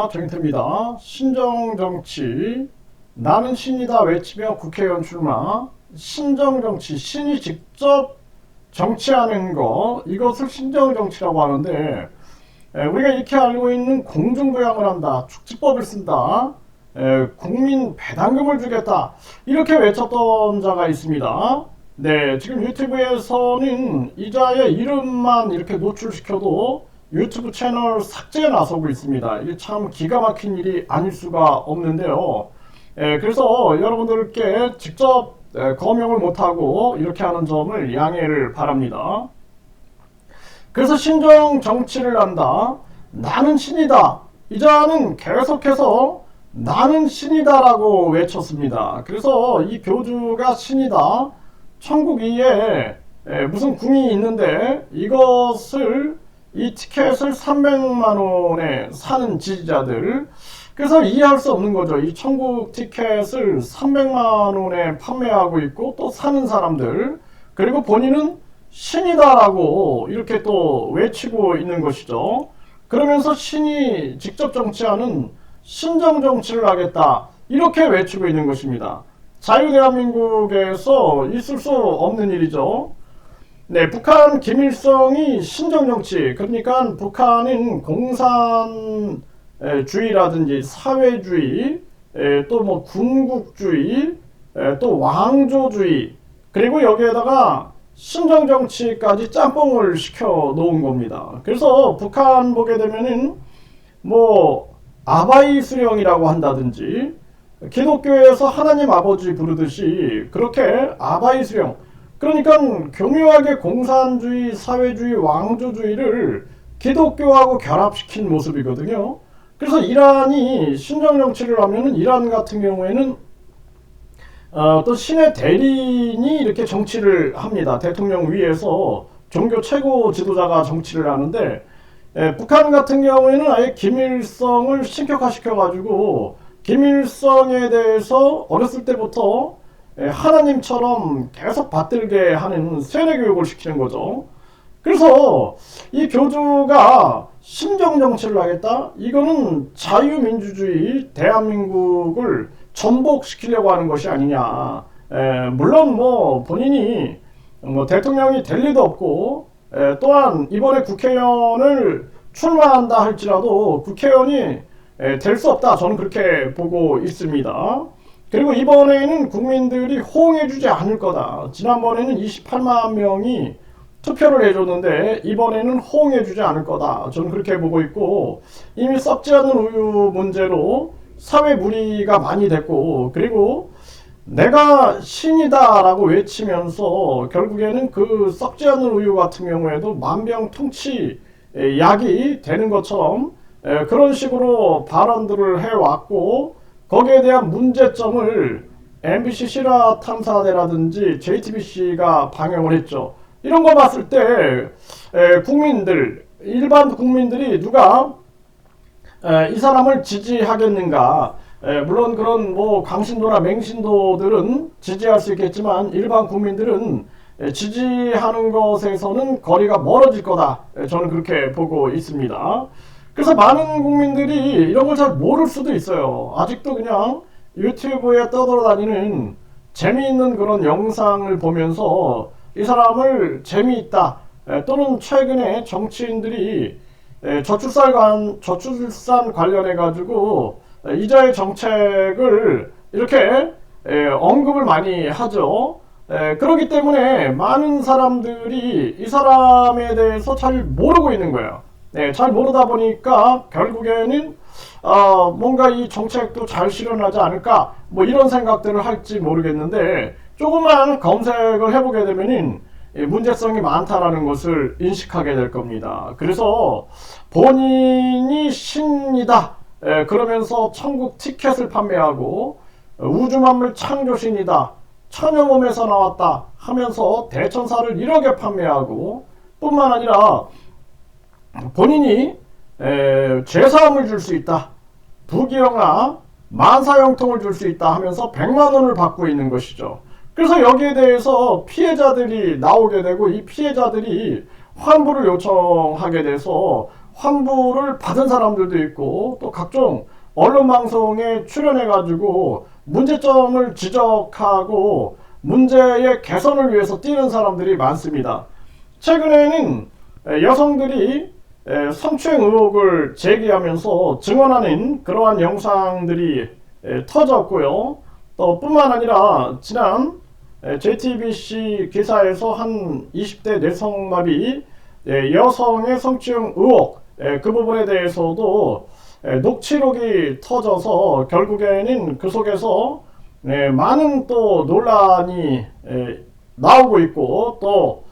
정인태입니다. 신정정치, 나는 신이다 외치며 국회의원 출마, 신정정치, 신이 직접 정치하는 거, 이것을 신정정치라고 하는데, 우리가 이렇게 알고 있는 공중부양을 한다, 축지법을 쓴다, 국민 배당금을 주겠다, 이렇게 외쳤던 자가 있습니다. 네, 지금 유튜브에서는 이자의 이름만 이렇게 노출시켜도 유튜브 채널 삭제에 나서고 있습니다. 이게 참 기가 막힌 일이 아닐 수가 없는데요. 그래서 여러분들께 직접 거명을 못하고 이렇게 하는 점을 양해를 바랍니다. 그래서 신정 정치를 한다. 나는 신이다. 이자는 계속해서 나는 신이다라고 외쳤습니다. 그래서 이 교주가 신이다. 천국 위에 무슨 궁이 있는데 이것을 이 티켓을 300만 원에 사는 지지자들, 그래서 이해할 수 없는 거죠. 이 천국 티켓을 300만 원에 판매하고 있고 또 사는 사람들, 그리고 본인은 신이다라고 이렇게 또 외치고 있는 것이죠. 그러면서 신이 직접 정치하는 신정 정치를 하겠다 이렇게 외치고 있는 것입니다. 자유대한민국에서 있을 수 없는 일이죠. 네, 북한 김일성이 신정정치, 그러니까 북한은 공산주의라든지 사회주의, 또 뭐 군국주의, 또 왕조주의, 그리고 여기에다가 신정정치까지 짬뽕을 시켜 놓은 겁니다. 그래서 북한 보게 되면은 뭐 아바이 수령이라고 한다든지, 기독교에서 하나님 아버지 부르듯이 그렇게 아바이 수령, 그러니까 교묘하게 공산주의, 사회주의, 왕조주의를 기독교하고 결합시킨 모습이거든요. 그래서 이란이 신정정치를 하면은 이란 같은 경우에는 또 신의 대리인이 이렇게 정치를 합니다. 대통령 위에서 종교 최고 지도자가 정치를 하는데, 북한 같은 경우에는 아예 김일성을 신격화시켜가지고 김일성에 대해서 어렸을 때부터 하나님처럼 계속 받들게 하는 세뇌 교육을 시키는 거죠. 그래서 이 교주가 신정정치를 하겠다? 이거는 자유민주주의 대한민국을 전복시키려고 하는 것이 아니냐. 물론 뭐 본인이 뭐 대통령이 될 리도 없고, 또한 이번에 국회의원을 출마한다 할지라도 국회의원이 될 수 없다, 저는 그렇게 보고 있습니다. 그리고 이번에는 국민들이 호응해주지 않을 거다. 지난번에는 28만 명이 투표를 해줬는데 이번에는 호응해주지 않을 거다, 저는 그렇게 보고 있고, 이미 썩지 않는 우유 문제로 사회 문의가 많이 됐고, 그리고 내가 신이다 라고 외치면서 결국에는 그 썩지 않는 우유 같은 경우에도 만병통치 약이 되는 것처럼 그런 식으로 발언들을 해왔고, 거기에 대한 문제점을 MBC 실화 탐사대라든지 JTBC가 방영을 했죠. 이런 거 봤을 때 국민들, 일반 국민들이 누가 이 사람을 지지하겠는가. 물론 그런 뭐 강신도나 맹신도들은 지지할 수 있겠지만 일반 국민들은 지지하는 것에서는 거리가 멀어질 거다, 저는 그렇게 보고 있습니다. 그래서 많은 국민들이 이런 걸 잘 모를 수도 있어요. 아직도 그냥 유튜브에 떠돌아다니는 재미있는 그런 영상을 보면서 이 사람을 재미있다, 또는 최근에 정치인들이 저출산 관련해 가지고 이자의 정책을 이렇게 언급을 많이 하죠. 그렇기 때문에 많은 사람들이 이 사람에 대해서 잘 모르고 있는 거예요. 잘 모르다 보니까 결국에는 뭔가 이 정책도 잘 실현하지 않을까, 뭐 이런 생각들을 할지 모르겠는데, 조금만 검색을 해보게 되면은 문제성이 많다라는 것을 인식하게 될 겁니다. 그래서 본인이 신이다 그러면서 천국 티켓을 판매하고, 우주만물 창조신이다, 천여몸에서 나왔다 하면서 대천사를 1억에 판매하고, 뿐만 아니라 본인이 죄사함을 줄 수 있다, 부귀영화 만사형통을 줄 수 있다 하면서 100만 원을 받고 있는 것이죠. 그래서 여기에 대해서 피해자들이 나오게 되고, 이 피해자들이 환부를 요청하게 돼서 환불을 받은 사람들도 있고 또 각종 언론 방송에 출연해가지고 문제점을 지적하고 문제의 개선을 위해서 뛰는 사람들이 많습니다. 최근에는 여성들이 성추행 의혹을 제기하면서 증언하는 그러한 영상들이 터졌고요. 또 뿐만 아니라 지난 JTBC 기사에서 한 20대 내성마비 여성의 성추행 의혹 그 부분에 대해서도 녹취록이 터져서 결국에는 그 속에서 많은 또 논란이 나오고 있고 또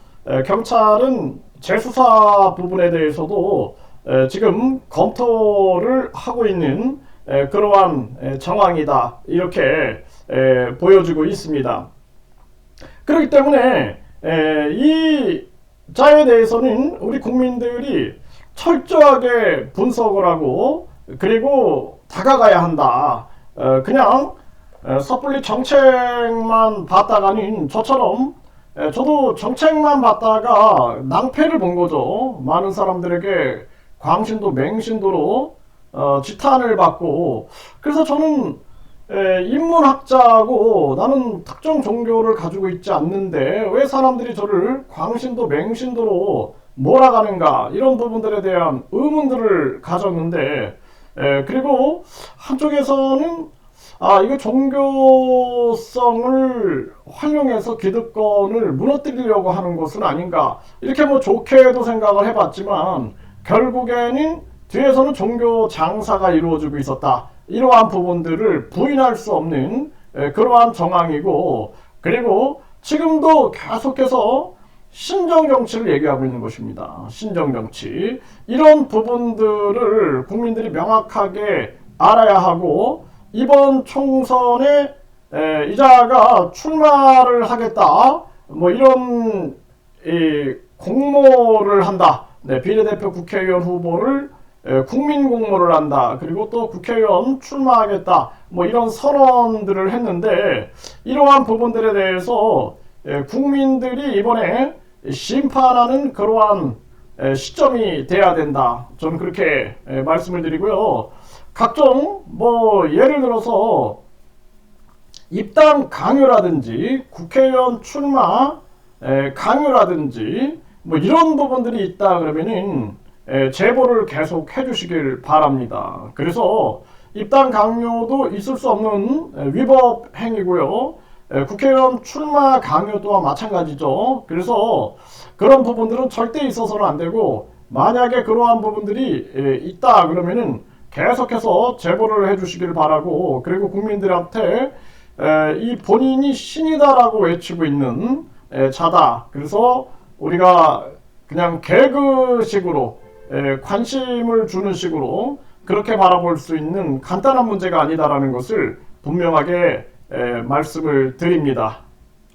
경찰은 재수사 부분에 대해서도 지금 검토를 하고 있는 그러한 정황이다 이렇게 보여지고 있습니다. 그렇기 때문에 이 자에 대해서는 우리 국민들이 철저하게 분석을 하고 그리고 다가가야 한다. 그냥 섣불리 정책만 봤다가는 저처럼 저도 정책만 봤다가 낭패를 본 거죠. 많은 사람들에게 광신도 맹신도로 지탄을 받고 그래서 저는 인문학자고 나는 특정 종교를 가지고 있지 않는데 왜 사람들이 저를 광신도 맹신도로 몰아가는가 이런 부분들에 대한 의문들을 가졌는데 그리고 한쪽에서는 이거 종교성을 활용해서 기득권을 무너뜨리려고 하는 것은 아닌가 이렇게 뭐 좋게도 생각을 해봤지만 결국에는 뒤에서는 종교 장사가 이루어지고 있었다. 이러한 부분들을 부인할 수 없는 그러한 정황이고 그리고 지금도 계속해서 신정정치를 얘기하고 있는 것입니다. 신정정치 이런 부분들을 국민들이 명확하게 알아야 하고 이번 총선에 이자가 출마를 하겠다 뭐 이런 공모를 한다. 비례대표 국회의원 후보를 국민 공모를 한다. 그리고 또 국회의원 출마하겠다. 뭐 이런 선언들을 했는데 이러한 부분들에 대해서 국민들이 이번에 심판하는 그러한 시점이 돼야 된다. 저는 그렇게 말씀을 드리고요. 각종 뭐 예를 들어서 입당 강요라든지 국회의원 출마 강요라든지 뭐 이런 부분들이 있다 그러면은 제보를 계속 해주시길 바랍니다. 그래서 입당 강요도 있을 수 없는 위법 행위고요. 국회의원 출마 강요 또한 마찬가지죠. 그래서 그런 부분들은 절대 있어서는 안 되고 만약에 그러한 부분들이 있다 그러면은 계속해서 제보를 해주시길 바라고 그리고 국민들한테 이 본인이 신이다라고 외치고 있는 자다. 그래서 우리가 그냥 개그식으로 관심을 주는 식으로 그렇게 바라볼 수 있는 간단한 문제가 아니다라는 것을 분명하게 말씀을 드립니다.